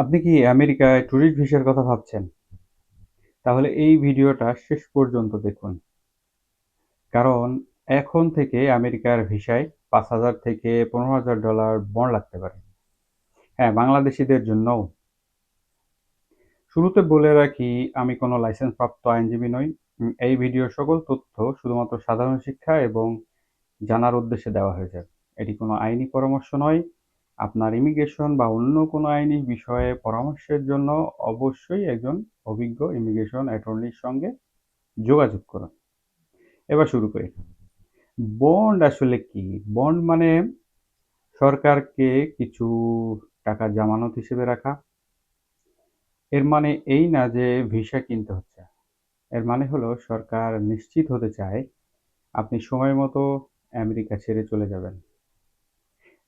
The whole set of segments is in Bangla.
আপনি কি আমেরিকায় ট্যুরিস্ট ভিসার কথা ভাবছেন? তাহলে এই ভিডিওটা শেষ পর্যন্ত দেখুন। কারণ এখন থেকে আমেরিকার ভিসায় $৫,০০০ থেকে $১৫,০০০ বন্ড লাগতে পারে। হ্যাঁ, বাংলাদেশীদের জন্যও। শুরুতে বলে রাখি, আমি কোনো লাইসেন্সপ্রাপ্ত আইনজীবী নই। এই ভিডিওর সকল তথ্য শুধুমাত্র সাধারণ শিক্ষা এবং জানার উদ্দেশ্যে দেওয়া হয়েছে। এটি কোনো আইনি পরামর্শ নয়। আপনার ইমিগ্রেশন বা অন্য কোনো আইনি বিষয়ে পরামর্শের জন্য অবশ্যই একজন অভিজ্ঞ ইমিগ্রেশন অ্যাটর্নির সঙ্গে যোগাযোগ করুন। এবার শুরু করি। বন্ড আসলে কি? বন্ড মানে সরকারকে কিছু টাকা জামানত হিসেবে রাখা। এর মানে এই না যে ভিসা কিনতে হচ্ছে। এর মানে হলো সরকার নিশ্চিত হতে চায় আপনি সময় মতো আমেরিকা ছেড়ে চলে যাবেন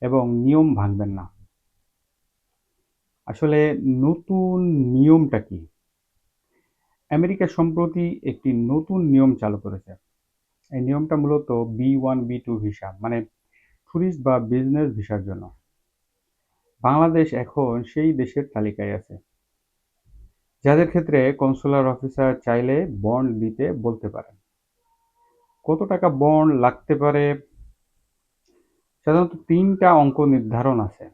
এবং নিয়ম ভাঙবেন না। আসলে নতুন নিয়মটা কি? আমেরিকা সম্প্রতি একটি নতুন নিয়ম চালু করেছে। এই নিয়মটা মূলত B1 B2 ভিসা মানে ট্যুরিস্ট বা বিজনেস ভিসার জন্য। বাংলাদেশ এখন সেই দেশের তালিকায় আছে যাদের ক্ষেত্রে কনসুলার অফিসার চাইলে বন্ড দিতে বলতে পারেন। কত টাকা বন্ড লাগতে পারে? সাধারণত ৩টা অঙ্ক নির্ধারণ আছে।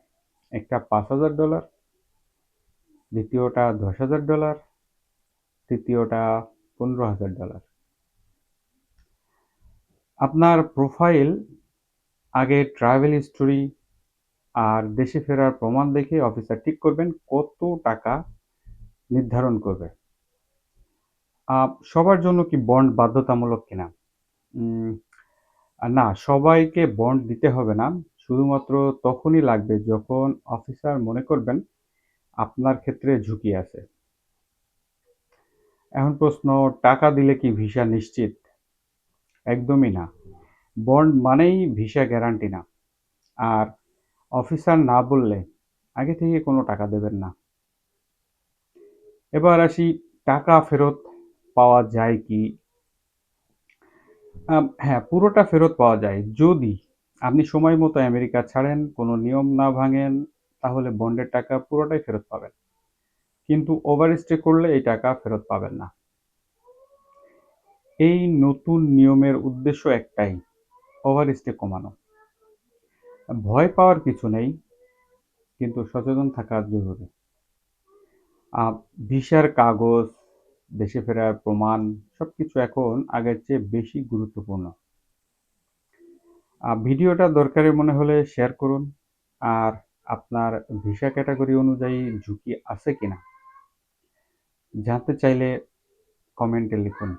একটা $৫,০০০, দ্বিতীয়টা $১০,০০০, তৃতীয়টা $15,০০০। আপনার প্রোফাইল, আগের ট্রাভেল হিস্টোরি আর দেশে ফেরার প্রমাণ দেখে অফিসার ঠিক করবেন কত টাকা নির্ধারণ করবে। সবার জন্য কি বন্ড বাধ্যতামূলক কিনা? উম না, সবাইকে বন্ড দিতে হবে না। শুধুমাত্র তখনই লাগবে যখন অফিসার মনে করবেন আপনার ক্ষেত্রে ঝুঁকি আছে। এখন প্রশ্ন, টাকা দিলে কি ভিসা নিশ্চিত? একদমই না। বন্ড মানেই ভিসা গ্যারান্টি না। আর অফিসার না বললে আগে থেকে কোনো টাকা দেবেন না। এবার আসি, টাকা ফেরত পাওয়া যায় কি? হ্যাঁ, পুরোটা ফেরত পাওয়া যায় যদি আপনি সময় মতো আমেরিকা ছাড়েন, কোনো নিয়ম না ভাঙেন, তাহলে বন্ডের টাকা পুরোটাই ফেরত পাবেন। কিন্তু ওভারস্টে করলে এই টাকা ফেরত পাবেন না। এই নতুন নিয়মের উদ্দেশ্য একটাই, ওভারস্টে কমানো। ভয় পাওয়ার কিছু নেই, কিন্তু সচেতন থাকা জরুরি। ভিসার কাগজ, দেশে ফেরার প্রমাণ সবকিছু এখন আগের চেয়ে বেশি গুরুত্বপূর্ণ। ভিডিওটা দরকারি মনে হলে শেয়ার করুন। আর আপনার ভিসা ক্যাটাগরি অনুযায়ী ঝুঁকি আছে কিনা জানতে চাইলে কমেন্টে লিখুন।